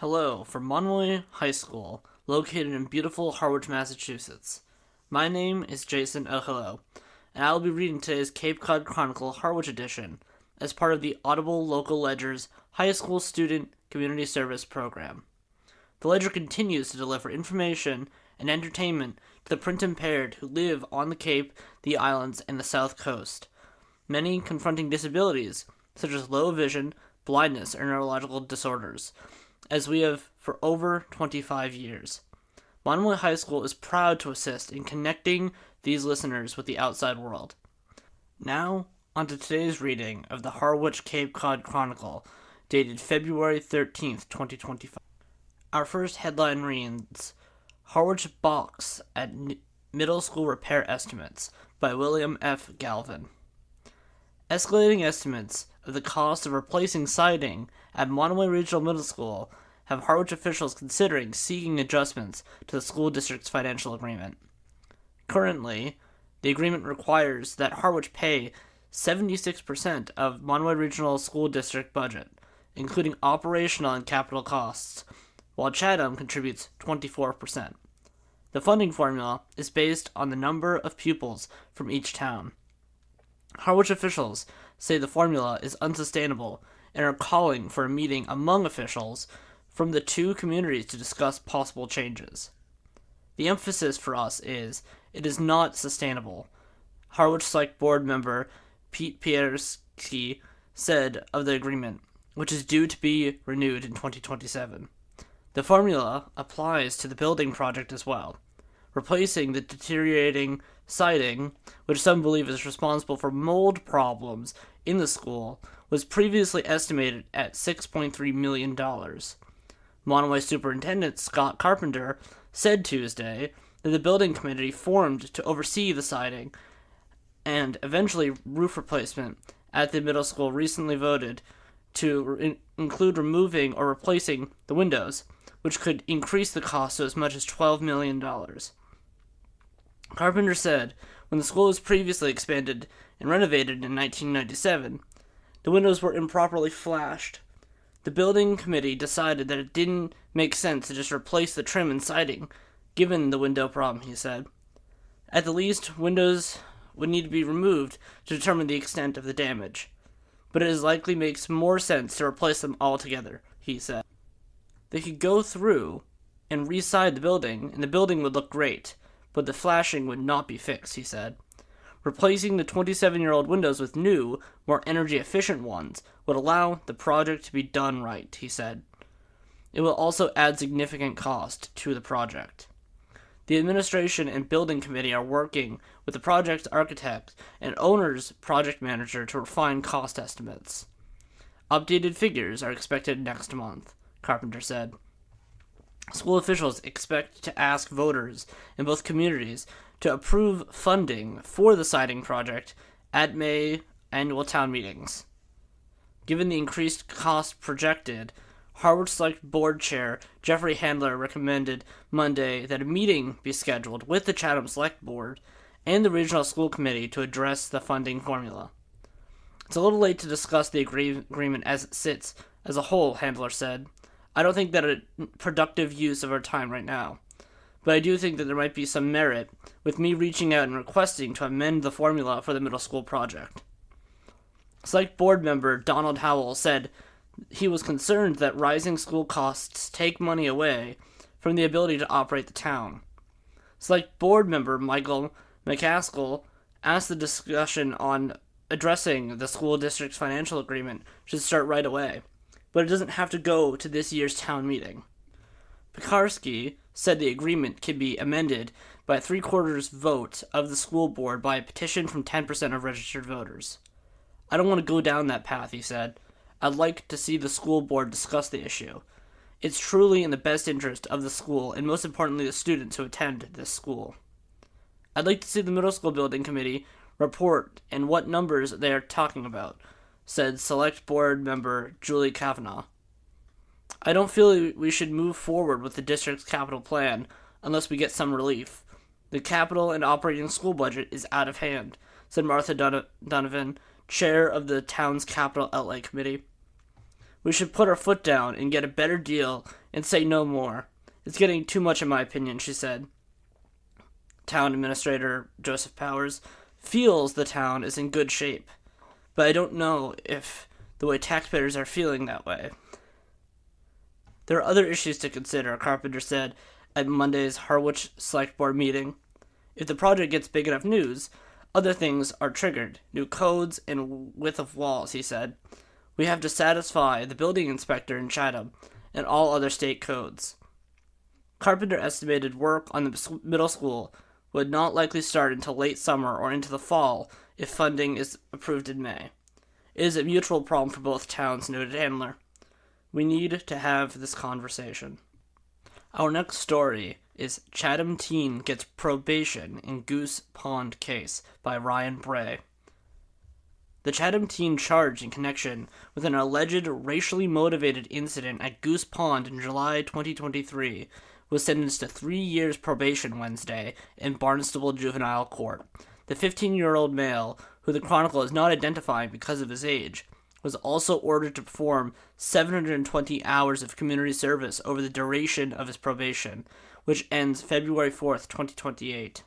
Hello from Monroe High School, located in beautiful Harwich, Massachusetts. My name is Jason Ohilo, and I will be reading today's Cape Cod Chronicle Harwich edition as part of the Audible Local Ledger's High School Student Community Service program. The Ledger continues to deliver information and entertainment to the print-impaired who live on the Cape, the islands, and the South Coast, many confronting disabilities such as low vision, blindness, or neurological disorders, as we have for over 25 years. Monroe High School is proud to assist in connecting these listeners with the outside world. Now, on to today's reading of the Harwich Cape Cod Chronicle, dated February 13th, 2025. Our first headline reads, Harwich Balks at Middle School Repair Estimates by William F. Galvin. Escalating estimates of the cost of replacing siding at Monroe Regional Middle School have Harwich officials considering seeking adjustments to the school district's financial agreement. Currently, the agreement requires that Harwich pay 76% of Monroe Regional School District budget, including operational and capital costs, while Chatham contributes 24%. The funding formula is based on the number of pupils from each town. Harwich officials say the formula is unsustainable and are calling for a meeting among officials from the two communities to discuss possible changes. The emphasis for us is, it is not sustainable, Harwich Select Board member Pete Pierski said of the agreement, which is due to be renewed in 2027. The formula applies to the building project as well. Replacing the deteriorating siding, which some believe is responsible for mold problems in the school, was previously estimated at $6.3 million. Monroe Superintendent Scott Carpenter said Tuesday that the building committee formed to oversee the siding and eventually roof replacement at the middle school recently voted to include removing or replacing the windows, which could increase the cost to as much as $12 million. Carpenter said when the school was previously expanded and renovated in 1997, the windows were improperly flashed. The building committee decided that it didn't make sense to just replace the trim and siding, given the window problem, he said. At the least, windows would need to be removed to determine the extent of the damage, but it likely makes more sense to replace them altogether, he said. They could go through and re-side the building, and the building would look great, but the flashing would not be fixed, he said. Replacing the 27-year-old windows with new, more energy-efficient ones would allow the project to be done right, he said. It will also add significant cost to the project. The administration and building committee are working with the project's architect and owner's project manager to refine cost estimates. Updated figures are expected next month, Carpenter said. School officials expect to ask voters in both communities to approve funding for the siding project at May annual town meetings. Given the increased cost projected, Harwich Select Board Chair Jeffrey Handler recommended Monday that a meeting be scheduled with the Chatham Select Board and the Regional School Committee to address the funding formula. It's a little late to discuss the agreement as it sits as a whole, Handler said. I don't think that a productive use of our time right now, but I do think that there might be some merit with me reaching out and requesting to amend the formula for the middle school project. Select Board member Donald Howell said he was concerned that rising school costs take money away from the ability to operate the town. Select Board member Michael McCaskill asked the discussion on addressing the school district's financial agreement should start right away, but it doesn't have to go to this year's town meeting. Pekarski said the agreement can be amended by a 3/4 vote of the school board by a petition from 10% of registered voters. I don't want to go down that path, he said. I'd like to see the school board discuss the issue. It's truly in the best interest of the school and most importantly the students who attend this school. I'd like to see the middle school building committee report and what numbers they are talking about, said Select Board member Julie Kavanaugh. I don't feel we should move forward with the district's capital plan unless we get some relief. The capital and operating school budget is out of hand, said Martha Donovan, chair of the town's capital outlay committee. We should put our foot down and get a better deal and say no more. It's getting too much in my opinion, she said. Town Administrator Joseph Powers feels the town is in good shape, but I don't know if the way taxpayers are feeling that way. There are other issues to consider, Carpenter said at Monday's Harwich Select Board meeting. If the project gets big enough news, other things are triggered. New codes and width of walls, he said. We have to satisfy the building inspector in Chatham and all other state codes. Carpenter estimated work on the middle school would not likely start until late summer or into the fall if funding is approved in May. It is a mutual problem for both towns, noted Handler. We need to have this conversation. Our next story is Chatham Teen Gets Probation in Goose Pond Case by Ryan Bray. The Chatham teen charged in connection with an alleged racially motivated incident at Goose Pond in July 2023 was sentenced to 3 years probation Wednesday in Barnstable Juvenile Court. The 15-year-old male, who the Chronicle is not identifying because of his age, was also ordered to perform 720 hours of community service over the duration of his probation, which ends February 4th, 2028.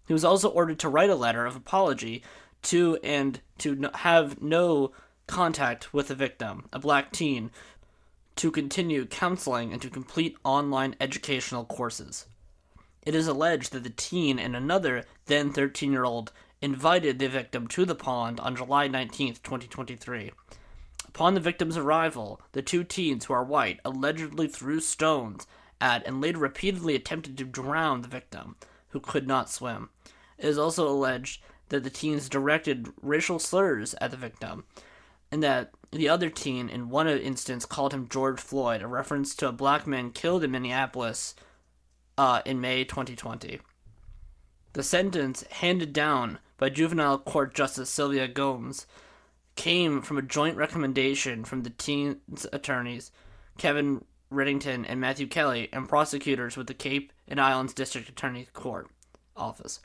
He was also ordered to write a letter of apology to and to have no contact with the victim, a black teen, to continue counseling and to complete online educational courses. It is alleged that the teen and another then 13-year-old invited the victim to the pond on July 19, 2023. Upon the victim's arrival, the two teens, who are white, allegedly threw stones at and later repeatedly attempted to drown the victim, who could not swim. It is also alleged that the teens directed racial slurs at the victim, and that the other teen, in one instance, called him George Floyd, a reference to a black man killed in Minneapolis in May 2020. The sentence, handed down by Juvenile Court Justice Sylvia Gomes, came from a joint recommendation from the teens' attorneys, Kevin Riddington and Matthew Kelly, and prosecutors with the Cape and Islands District Attorney Court Office.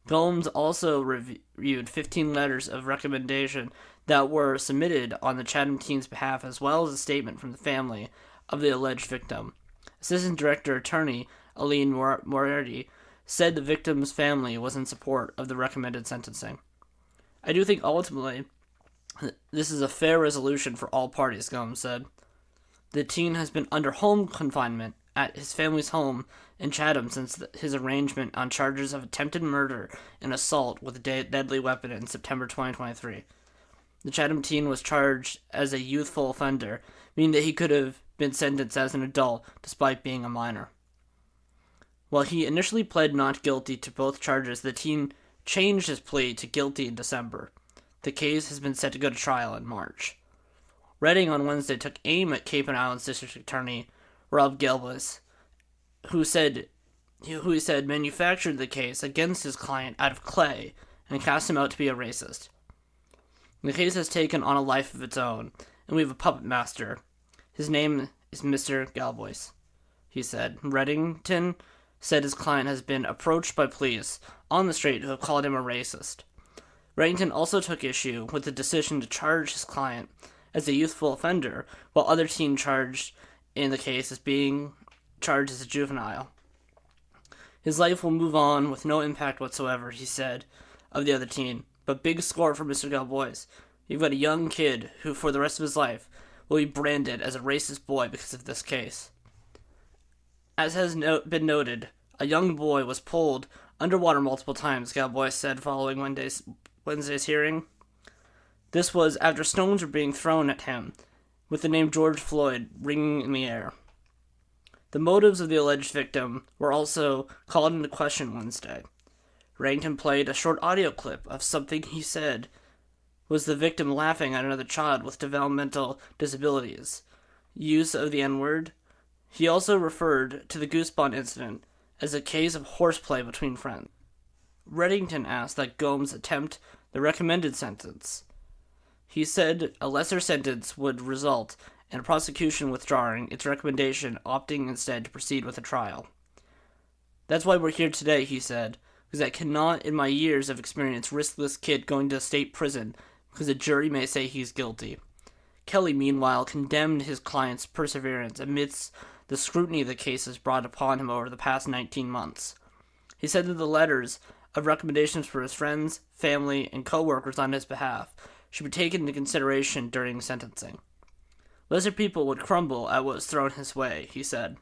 Gomes also reviewed 15 letters of recommendation that were submitted on the Chatham teen's behalf, as well as a statement from the family of the alleged victim. Assistant Director Attorney Aline Moriarty said the victim's family was in support of the recommended sentencing. I do think ultimately this is a fair resolution for all parties, Gomes said. The teen has been under home confinement at his family's home in Chatham since his arraignment on charges of attempted murder and assault with a deadly weapon in September 2023. The Chatham teen was charged as a youthful offender, meaning that he could have been sentenced as an adult despite being a minor. While he initially pled not guilty to both charges, the teen changed his plea to guilty in December. The case has been set to go to trial in March. Redding on Wednesday took aim at Cape and Islands District Attorney Rob Galbus, who he said manufactured the case against his client out of clay and cast him out to be a racist. The case has taken on a life of its own, and we have a puppet master. His name is Mr. Galbois, he said. Reddington said his client has been approached by police on the street who have called him a racist. Reddington also took issue with the decision to charge his client as a youthful offender, while other teen charged in the case is being charged as a juvenile. His life will move on with no impact whatsoever, he said, of the other teen. But big score for Mr. Galbois. You've got a young kid who, for the rest of his life, will be branded as a racist boy because of this case. As has been noted, a young boy was pulled underwater multiple times, Galbois said following Wednesday's hearing. This was after stones were being thrown at him, with the name George Floyd ringing in the air. The motives of the alleged victim were also called into question Wednesday. Reddington played a short audio clip of something he said was the victim laughing at another child with developmental disabilities. Use of the N-word. He also referred to the Goose Pond incident as a case of horseplay between friends. Reddington asked that Gomes attempt the recommended sentence. He said a lesser sentence would result in a prosecution withdrawing its recommendation, opting instead to proceed with a trial. That's why we're here today, he said, because I cannot, in my years of experience, risk this kid going to state prison because a jury may say he's guilty. Kelly, meanwhile, condemned his client's perseverance amidst the scrutiny the case has brought upon him over the past 19 months. He said that the letters of recommendations for his friends, family, and co-workers on his behalf should be taken into consideration during sentencing. Lesser people would crumble at what was thrown his way, he said.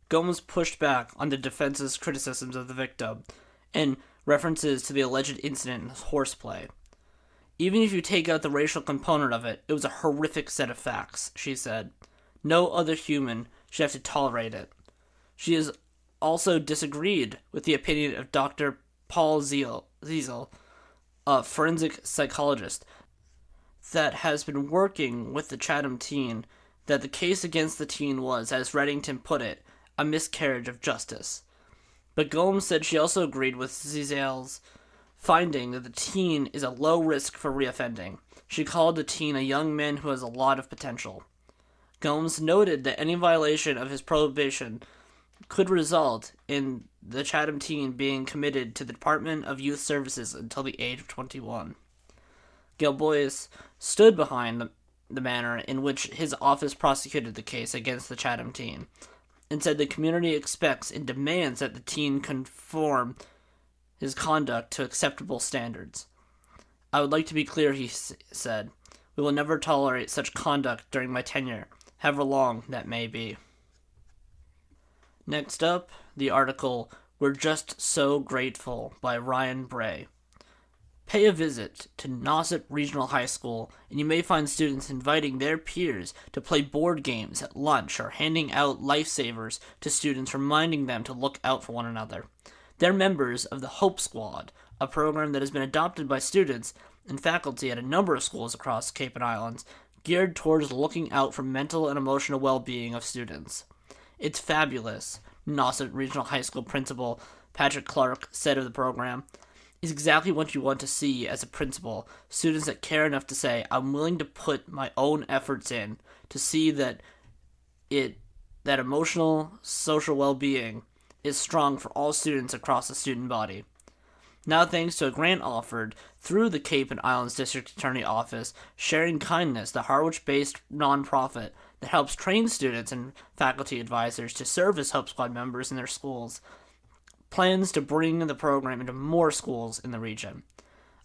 Gomes pushed back on the defense's criticisms of the victim and references to the alleged incident in horseplay. Even if you take out the racial component of it, it was a horrific set of facts, she said. No other human should have to tolerate it. She has also disagreed with the opinion of Dr. Paul Ziesel, a forensic psychologist that has been working with the Chatham teen, that the case against the teen was, as Reddington put it, a miscarriage of justice. But Gomes said she also agreed with Ziesel's finding that the teen is a low risk for reoffending. She called the teen a young man who has a lot of potential. Gomes noted that any violation of his probation could result in the Chatham teen being committed to the Department of Youth Services until the age of 21. Gilbois stood behind the manner in which his office prosecuted the case against the Chatham teen, and said the community expects and demands that the teen conform his conduct to acceptable standards. I would like to be clear, he said. We will never tolerate such conduct during my tenure, however long that may be. Next up, the article We're Just So Grateful by Ryan Bray. Pay a visit to Nauset Regional High School, and you may find students inviting their peers to play board games at lunch or handing out lifesavers to students, reminding them to look out for one another. They're members of the Hope Squad, a program that has been adopted by students and faculty at a number of schools across the Cape and Islands, geared towards looking out for mental and emotional well-being of students. It's fabulous, Nauset Regional High School principal Patrick Clark said of the program. Is exactly what you want to see as a principal, students that care enough to say, I'm willing to put my own efforts in to see that emotional, social well-being is strong for all students across the student body. Now, thanks to a grant offered through the Cape and Islands District Attorney Office, Sharing Kindness, the Harwich-based nonprofit that helps train students and faculty advisors to serve as Hope Squad members in their schools, plans to bring the program into more schools in the region.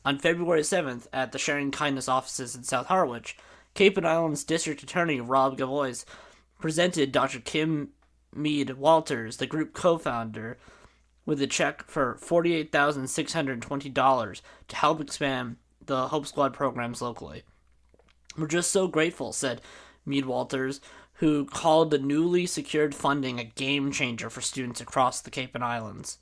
On February 7th, at the Sharing Kindness offices in South Harwich, Cape and Islands District Attorney Rob Gavois presented Dr. Kim Mead Walters, the group co-founder, with a check for $48,620 to help expand the Hope Squad programs locally. We're just so grateful, said Mead Walters, who called the newly secured funding a game changer for students across the Cape and Islands.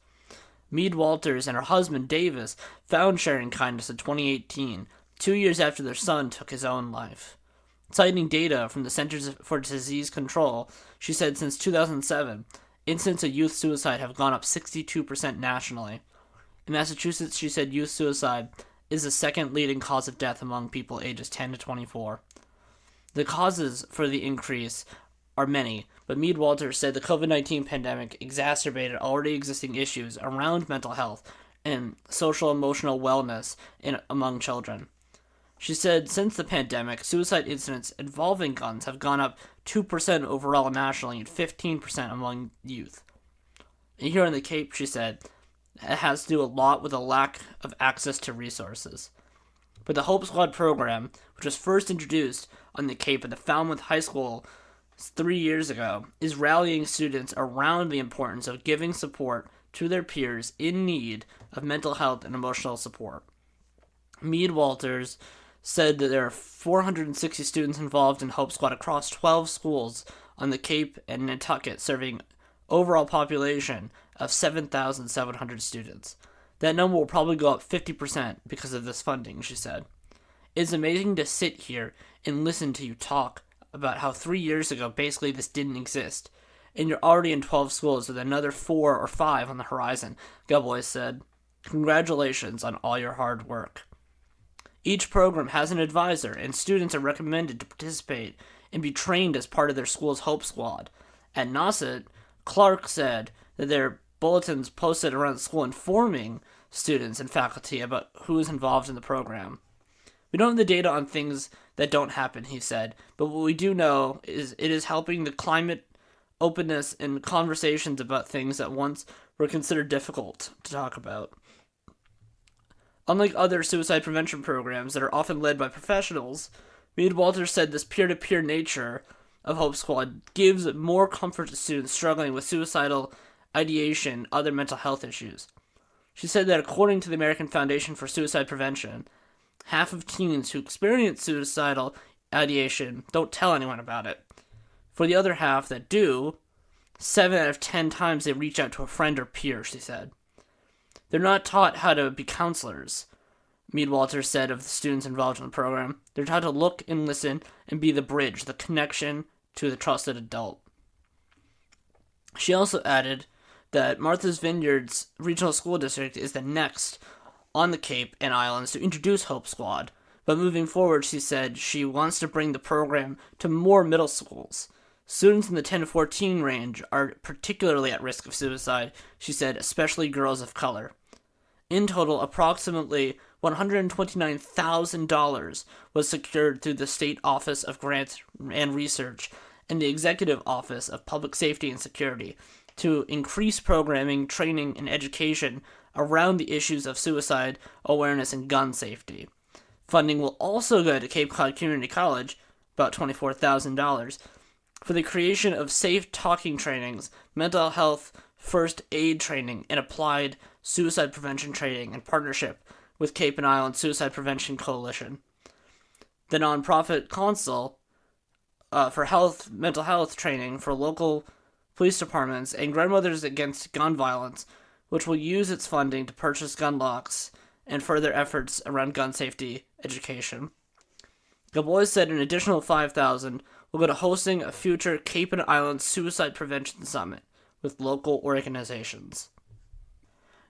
Mead Walters and her husband Davis found Sharing Kindness in 2018, 2 years after their son took his own life. Citing data from the Centers for Disease Control, she said since 2007, incidents of youth suicide have gone up 62% nationally. In Massachusetts, she said youth suicide is the second leading cause of death among people ages 10 to 24. The causes for the increase are many, but Mead Walters said the COVID-19 pandemic exacerbated already existing issues around mental health and social-emotional wellness among children. She said since the pandemic, suicide incidents involving guns have gone up 2% overall nationally and 15% among youth. And here in the Cape, she said, it has to do a lot with a lack of access to resources. But the Hope Squad program, which was first introduced on the Cape at the Falmouth High School 3 years ago, is rallying students around the importance of giving support to their peers in need of mental health and emotional support. Mead Walters said that there are 460 students involved in Hope Squad across 12 schools on the Cape and Nantucket, serving overall population of 7,700 students. That number will probably go up 50% because of this funding, she said. It's amazing to sit here and listen to you talk about how 3 years ago basically this didn't exist, and you're already in 12 schools with another 4 or 5 on the horizon, Gilbois said. Congratulations on all your hard work. Each program has an advisor, and students are recommended to participate and be trained as part of their school's Hope Squad. At Nauset, Clark said that there are bulletins posted around the school informing students and faculty about who is involved in the program. We don't have the data on things that don't happen, he said. But what we do know is it is helping the climate openness and conversations about things that once were considered difficult to talk about. Unlike other suicide prevention programs that are often led by professionals, Mead Walters said this peer-to-peer nature of Hope Squad gives more comfort to students struggling with suicidal ideation and other mental health issues. She said that according to the American Foundation for Suicide Prevention, half of teens who experience suicidal ideation don't tell anyone about it. For the other half that do, 7 out of 10 times they reach out to a friend or peer, she said. They're not taught how to be counselors, Mead Walters said of the students involved in the program. They're taught to look and listen and be the bridge, the connection to the trusted adult. She also added that Martha's Vineyard's regional school district is the next on the Cape and Islands to introduce Hope Squad. But moving forward, she said she wants to bring the program to more middle schools. Students in the 10 to 14 range are particularly at risk of suicide, she said, especially girls of color. In total, approximately $129,000 was secured through the State Office of Grants and Research and the Executive Office of Public Safety and Security to increase programming, training, and education around the issues of suicide awareness and gun safety. Funding will also go to Cape Cod Community College, about $24,000, for the creation of safe talking trainings, mental health first aid training, and applied suicide prevention training in partnership with Cape and Island Suicide Prevention Coalition. The nonprofit Council for mental health training for local police departments and Grandmothers Against Gun Violence, which will use its funding to purchase gun locks and further efforts around gun safety education. Gabois said an additional $5,000 will go to hosting a future Cape and Island Suicide Prevention Summit with local organizations.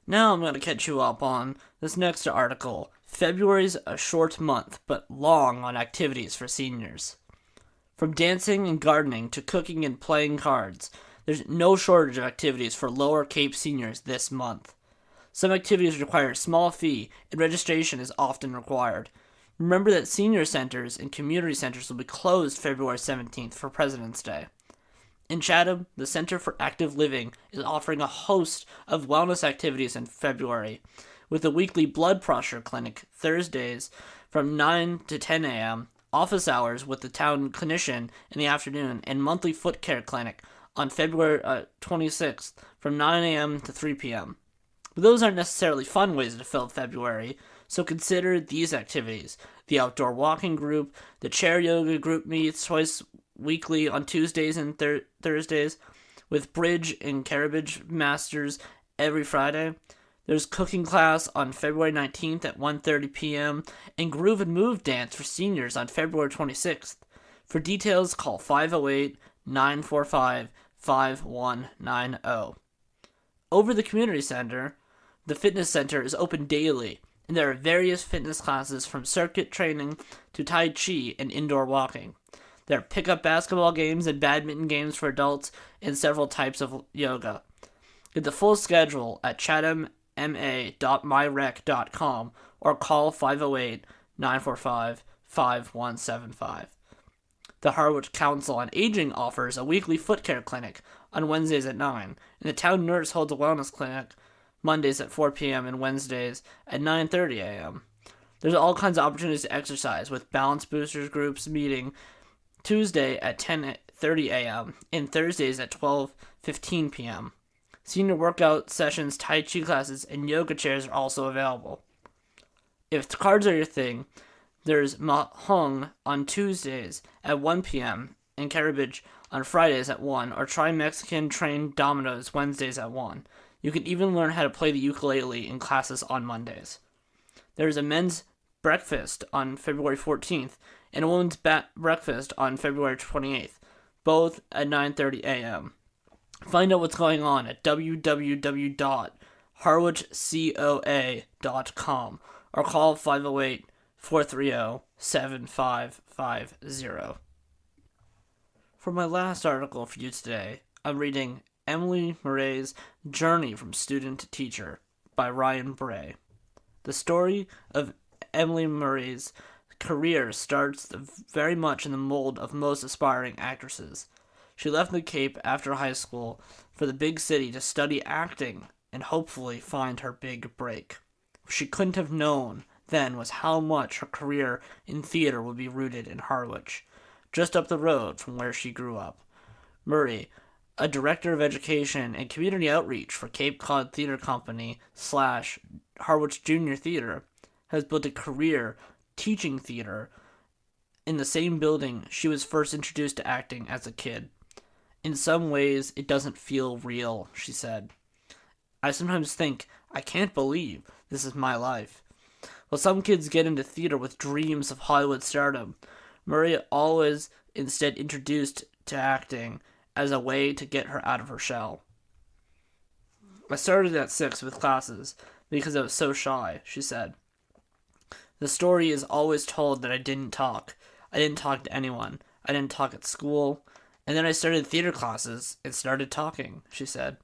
Now I'm going to catch you up on this next article. February's a short month, but long on activities for seniors. From dancing and gardening to cooking and playing cards, there's no shortage of activities for Lower Cape seniors this month. Some activities require a small fee, and registration is often required. Remember that senior centers and community centers will be closed February 17th for President's Day. In Chatham, the Center for Active Living is offering a host of wellness activities in February, with a weekly blood pressure clinic Thursdays from 9 to 10 a.m., office hours with the town clinician in the afternoon, and monthly foot care clinic on February 26th from 9 a.m. to 3 p.m. But those aren't necessarily fun ways to fill February, so consider these activities. The outdoor walking group, the chair yoga group meets twice weekly on Tuesdays and Thursdays, with bridge and cabbage masters every Friday. There's cooking class on February 19th at 1:30 p.m. and Groove and Move dance for seniors on February 26th. For details, call 508-945-5190. Over the community center, the fitness center is open daily, and there are various fitness classes from circuit training to Tai Chi and indoor walking. There are pickup basketball games and badminton games for adults and several types of yoga. Get the full schedule at chathamma.myrec.com or call 508-945-5175. The Harwich Council on Aging offers a weekly foot care clinic on Wednesdays at 9, and the town nurse holds a wellness clinic Mondays at 4 p.m. and Wednesdays at 9:30 a.m. There's all kinds of opportunities to exercise, with balance boosters groups meeting Tuesday at 10:30 a.m. and Thursdays at 12:15 p.m. Senior workout sessions, Tai Chi classes, and yoga chairs are also available. If the cards are your thing, there's Mahung on Tuesdays at 1 p.m. and Caribage on Fridays at 1, or try Mexican trained dominoes Wednesdays at 1. You can even learn how to play the ukulele in classes on Mondays. There's a men's breakfast on February 14th and a women's breakfast on February 28th, both at 9:30 a.m. Find out what's going on at www.harwichcoa.com or call 508-430-7550. For my last article for you today, I'm reading Emily Murray's Journey from Student to Teacher by Ryan Bray. The story of Emily Murray's career starts very much in the mold of most aspiring actresses. She left the Cape after high school for the big city to study acting and hopefully find her big break. What she couldn't have known then was how much her career in theater would be rooted in Harwich, just up the road from where she grew up. Murray, a director of education and community outreach for Cape Cod Theatre Company / Harwich Junior Theatre, has built a career teaching theater in the same building she was first introduced to acting as a kid. In some ways, it doesn't feel real, she said. I sometimes think, I can't believe this is my life. While some kids get into theater with dreams of Hollywood stardom, Murray always instead introduced to acting as a way to get her out of her shell. I started at 6 with classes because I was so shy, she said. The story is always told that I didn't talk. I didn't talk to anyone. I didn't talk at school. And then I started theater classes and started talking, she said.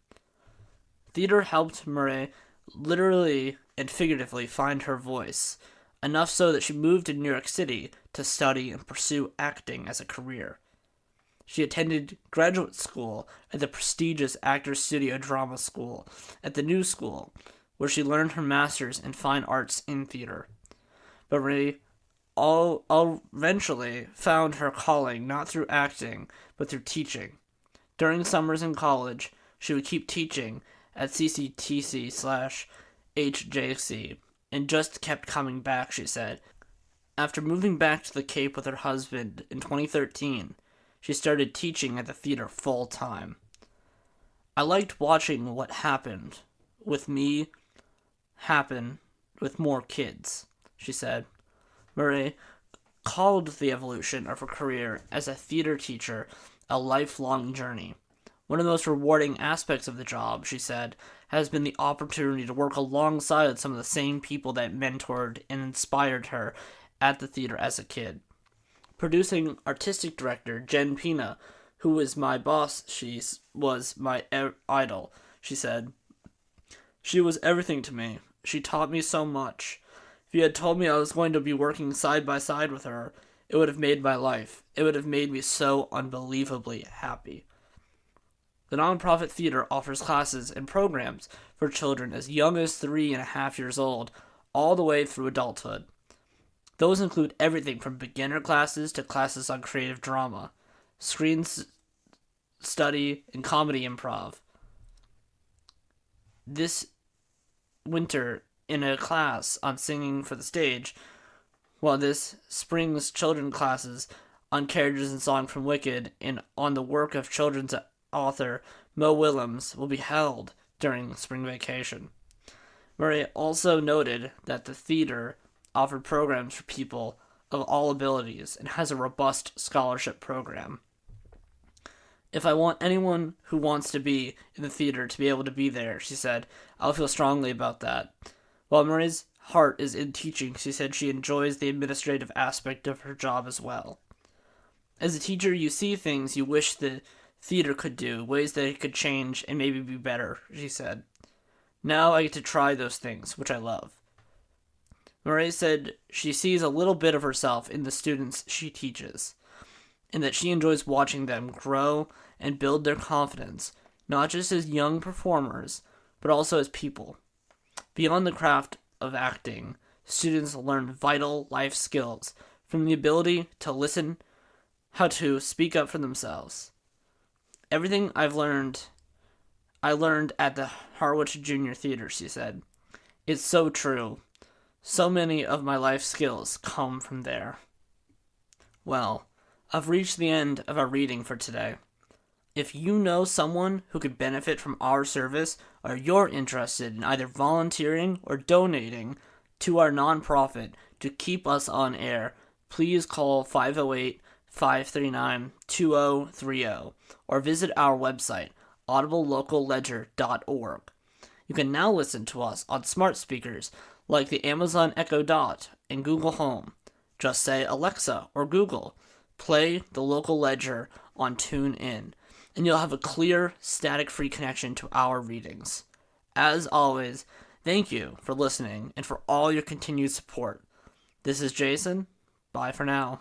Theater helped Murray literally and figuratively find her voice, enough so that she moved to New York City to study and pursue acting as a career. She attended graduate school at the prestigious Actors Studio Drama School at the New School, where she learned her master's in fine arts in theater. But Murray eventually found her calling not through acting, but through teaching. During summers in college, she would keep teaching at CCTC/HJC, and just kept coming back, she said. After moving back to the Cape with her husband in 2013, she started teaching at the theater full-time. I liked watching what happened with me happen with more kids, she said. Murray called the evolution of her career as a theater teacher a lifelong journey. One of the most rewarding aspects of the job, she said, has been the opportunity to work alongside some of the same people that mentored and inspired her at the theater as a kid. Producing artistic director Jen Pina, who was my boss, was my idol, she said. She was everything to me. She taught me so much. If you had told me I was going to be working side by side with her, it would have made my life. It would have made me so unbelievably happy. The nonprofit theater offers classes and programs for children as young as 3.5 years old, all the way through adulthood. Those include everything from beginner classes to classes on creative drama, screen study, and comedy improv. This winter, in a class on singing for the stage, while this spring's children's classes on characters and song from Wicked and on the work of children's author Mo Willems will be held during spring vacation. Murray also noted that the theater offered programs for people of all abilities and has a robust scholarship program. If I want anyone who wants to be in the theater to be able to be there, she said, I'll feel strongly about that. While Murray's heart is in teaching, she said she enjoys the administrative aspect of her job as well. As a teacher, you see things you wish the theater could do, ways that it could change and maybe be better, she said. Now I get to try those things, which I love. Murray said she sees a little bit of herself in the students she teaches, and that she enjoys watching them grow and build their confidence, not just as young performers, but also as people. Beyond the craft of acting, students learn vital life skills, from the ability to listen, how to speak up for themselves. Everything I learned at the Harwich Junior Theatre, she said. It's so true. So many of my life skills come from there. Well, I've reached the end of our reading for today. If you know someone who could benefit from our service, or you're interested in either volunteering or donating to our nonprofit to keep us on air, please call 508-539-2030 or visit our website, audiblelocalledger.org. You can now listen to us on smart speakers like the Amazon Echo Dot and Google Home. Just say, Alexa or Google, play the local ledger on TuneIn, and you'll have a clear, static-free connection to our readings. As always, thank you for listening and for all your continued support. This is Jason. Bye for now.